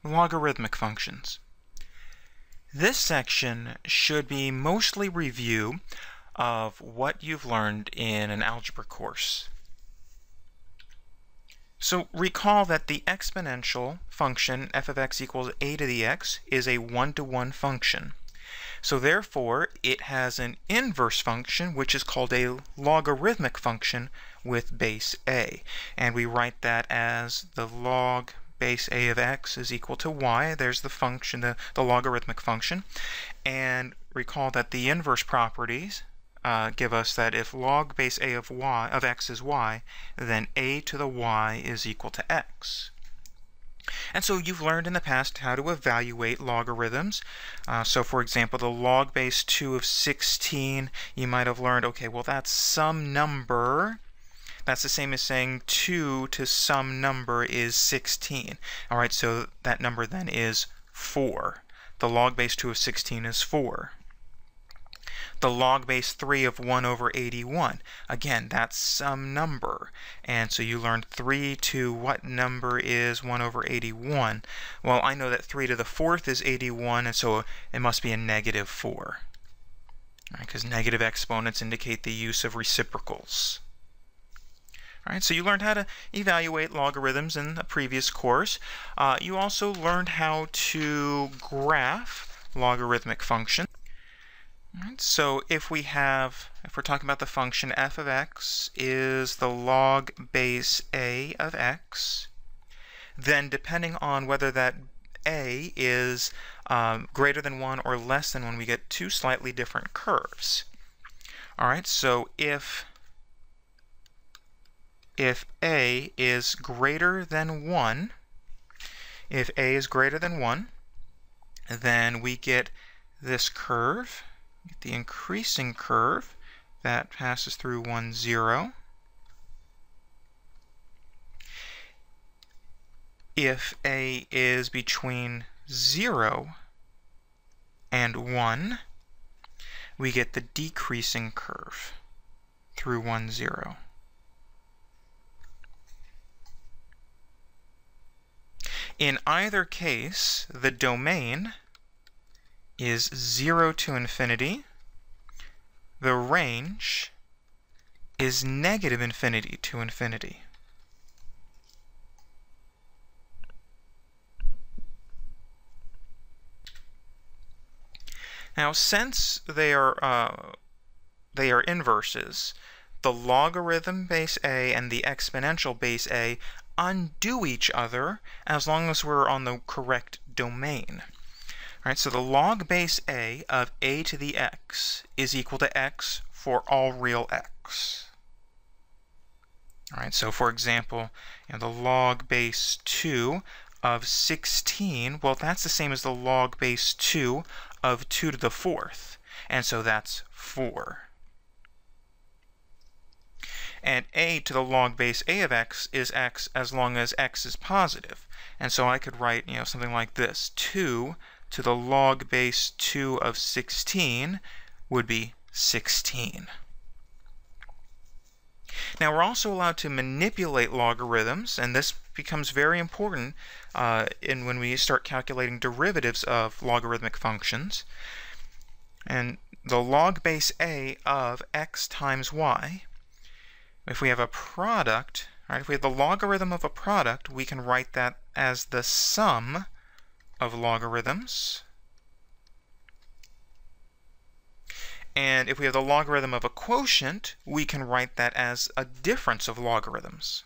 Logarithmic functions. This section should be mostly review of what you've learned in an algebra course. So recall that the exponential function f of x equals a to the x is a one-to-one function. So therefore, it has an inverse function, which is called a logarithmic function with base a. And we write that as the log base a of x is equal to y. There's the function, the logarithmic function. And recall that the inverse properties give us that if log base a of x is y, then a to the y is equal to x. And so you've learned in the past how to evaluate logarithms. So for example, the log base 2 of 16, you might have learned, okay, well that's some number. That's the same as saying 2 to some number is 16. All right, so that number then is 4. The log base 2 of 16 is 4. The log base 3 of 1 over 81. Again, that's some number. And so you learned 3 to what number is 1 over 81? Well, I know that 3 to the 4th is 81, and so it must be a negative 4. Because negative exponents indicate the use of reciprocals. All right, so you learned how to evaluate logarithms in the previous course. You also learned how to graph logarithmic functions. Right, so if we're talking about the function f of x is the log base a of x, then depending on whether that a is greater than 1 or less than 1, we get two slightly different curves. All right, so if a is greater than 1, then we get this curve. Get the increasing curve that passes through 1, 0. If a is between 0 and 1, we get the decreasing curve through 1, 0. In either case, the domain is 0 to infinity. The range is negative infinity to infinity. Now, since they are inverses, the logarithm base a and the exponential base a undo each other as long as we're on the correct domain. All right, so the log base a of a to the x is equal to x for all real x. All right, so for example, the log base 2 of 16, well, that's the same as the log base 2 of 2 to the 4th, and so that's 4. And a to the log base a of x is x as long as x is positive. And so I could write, something like this. 2 to the log base 2 of 16 would be 16. Now we're also allowed to manipulate logarithms, and this becomes very important when we start calculating derivatives of logarithmic functions. And the log base a of x times y, if we have a product, right, if we have the logarithm of a product, we can write that as the sum of logarithms. And if we have the logarithm of a quotient, we can write that as a difference of logarithms.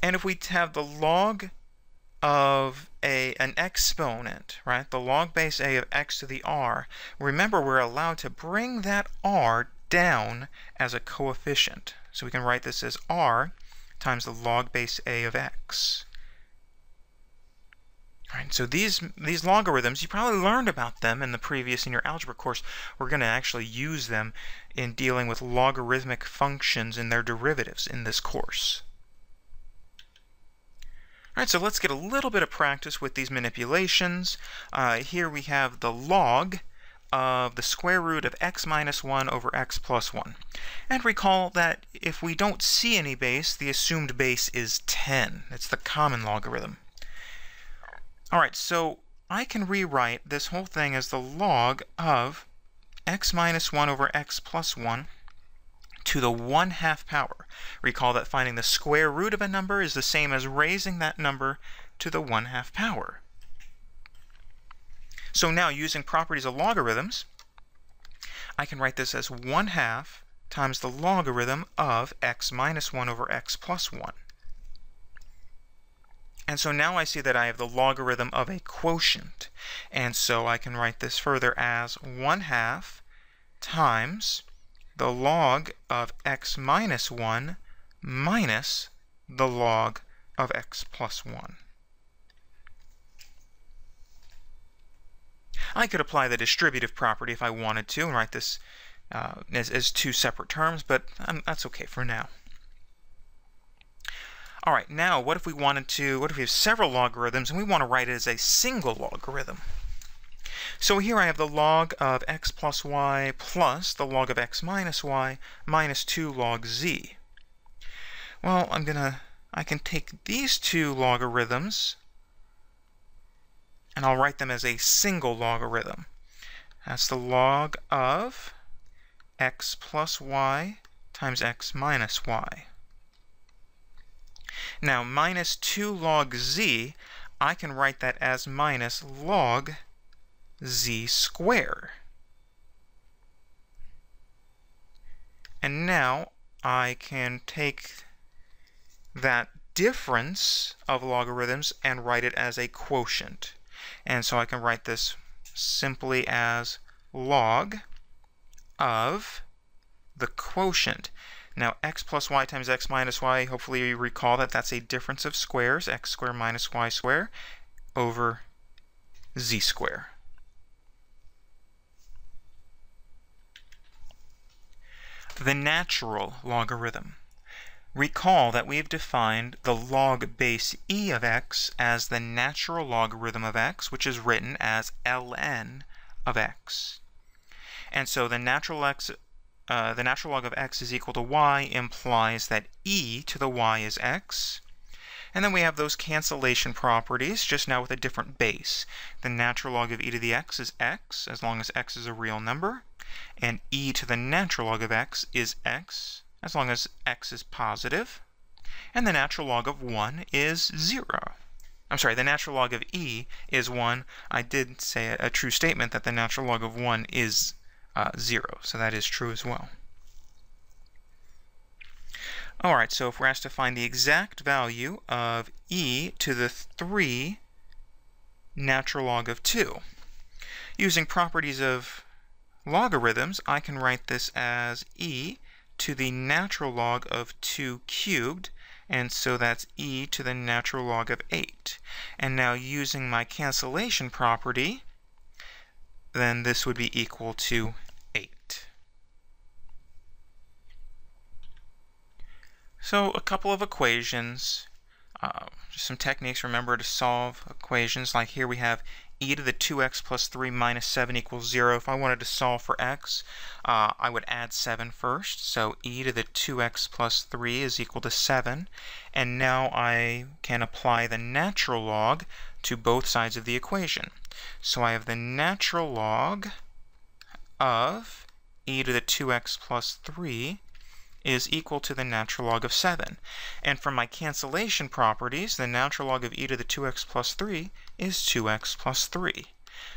And if we have the log of an exponent, right, the log base a of x to the r, remember we're allowed to bring that r down as a coefficient. So we can write this as r times the log base a of x. All right, so these logarithms, you probably learned about them in your algebra course. We're going to actually use them in dealing with logarithmic functions and their derivatives in this course. All right, so let's get a little bit of practice with these manipulations. Here we have the log of the square root of x minus 1 over x plus 1. And recall that if we don't see any base, the assumed base is 10. It's the common logarithm. Alright, so I can rewrite this whole thing as the log of x minus 1 over x plus 1 to the 1/2 power. Recall that finding the square root of a number is the same as raising that number to the 1/2 power. So now, using properties of logarithms, I can write this as 1/2 times the logarithm of x minus 1 over x plus 1. And so now I see that I have the logarithm of a quotient. And so I can write this further as 1/2 times the log of x minus 1 minus the log of x plus 1. I could apply the distributive property if I wanted to and write this as two separate terms, but that's okay for now. All right, now what if we have several logarithms and we want to write it as a single logarithm? So here I have the log of x plus y plus the log of x minus y minus 2 log z. Well, I can take these two logarithms and I'll write them as a single logarithm. That's the log of x plus y times x minus y. Now, minus 2 log z, I can write that as minus log z squared. And now I can take that difference of logarithms and write it as a quotient. And so I can write this simply as log of the quotient. Now, x plus y times x minus y, hopefully you recall that that's a difference of squares, x squared minus y squared, over z squared. The natural logarithm. Recall that we've defined the log base e of x as the natural logarithm of x, which is written as ln of x. And so the natural log of x is equal to y implies that e to the y is x. And then we have those cancellation properties, just now with a different base. The natural log of e to the x is x, as long as x is a real number. And e to the natural log of x is x, as long as x is positive. And the natural log of 1 is 0. I'm sorry, the natural log of e is 1. I did say a true statement that the natural log of 1 is 0, so that is true as well. Alright, so if we're asked to find the exact value of e to the 3 natural log of 2, using properties of logarithms, I can write this as e to the natural log of 2 cubed, and so that's e to the natural log of 8. And now using my cancellation property, then this would be equal to 8. So a couple of equations, just some techniques. Remember to solve equations. Like here we have e to the 2x plus 3 minus 7 equals 0. If I wanted to solve for x, I would add 7 first. So e to the 2x plus 3 is equal to 7. And now I can apply the natural log to both sides of the equation. So I have the natural log of e to the 2x plus 3 is equal to the natural log of 7. And from my cancellation properties, the natural log of e to the 2x plus 3 is 2x plus 3.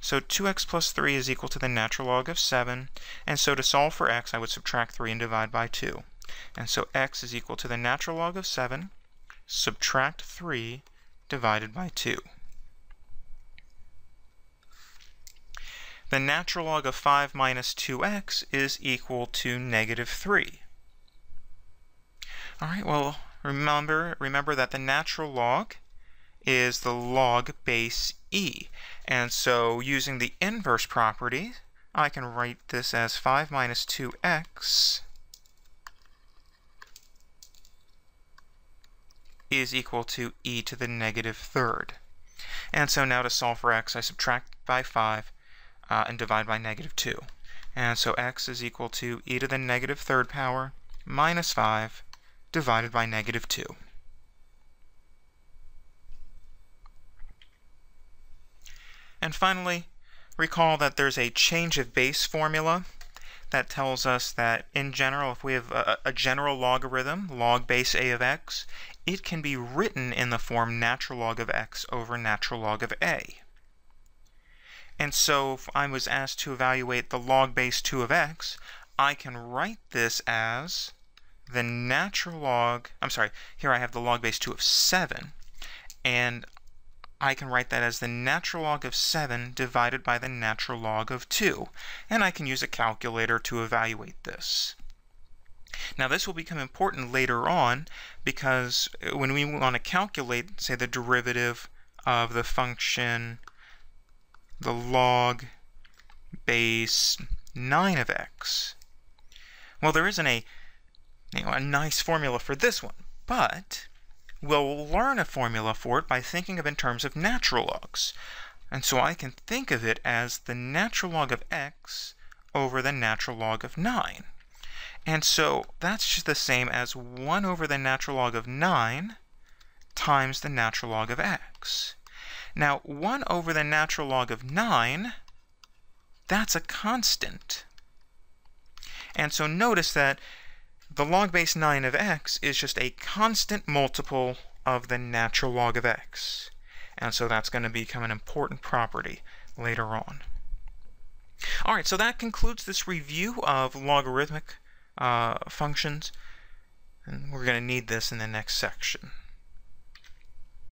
So 2x plus 3 is equal to the natural log of 7. And so to solve for x, I would subtract 3 and divide by 2. And so x is equal to the natural log of 7, subtract 3, divided by 2. The natural log of 5 minus 2x is equal to negative 3. Alright, well, remember that the natural log is the log base e. And so using the inverse property, I can write this as 5 minus 2x is equal to e to the negative third. And so now to solve for x, I subtract by 5, and divide by negative 2. And so x is equal to e to the negative third power minus 5 divided by negative 2. And finally, recall that there's a change of base formula that tells us that in general, if we have a general logarithm, log base a of x, it can be written in the form natural log of x over natural log of a. And so if I was asked to evaluate the log base 2 of x, I can write this as the natural log, here I have the log base 2 of 7, and I can write that as the natural log of 7 divided by the natural log of 2, and I can use a calculator to evaluate this. Now this will become important later on because when we want to calculate, say, the derivative of the function the log base 9 of x, well, there isn't a nice formula for this one, but we'll learn a formula for it by thinking of it in terms of natural logs. And so I can think of it as the natural log of x over the natural log of 9. And so that's just the same as 1 over the natural log of 9 times the natural log of x. Now, 1 over the natural log of 9, that's a constant. And so notice that the log base 9 of x is just a constant multiple of the natural log of x. And so that's going to become an important property later on. All right, so that concludes this review of logarithmic functions. And we're going to need this in the next section.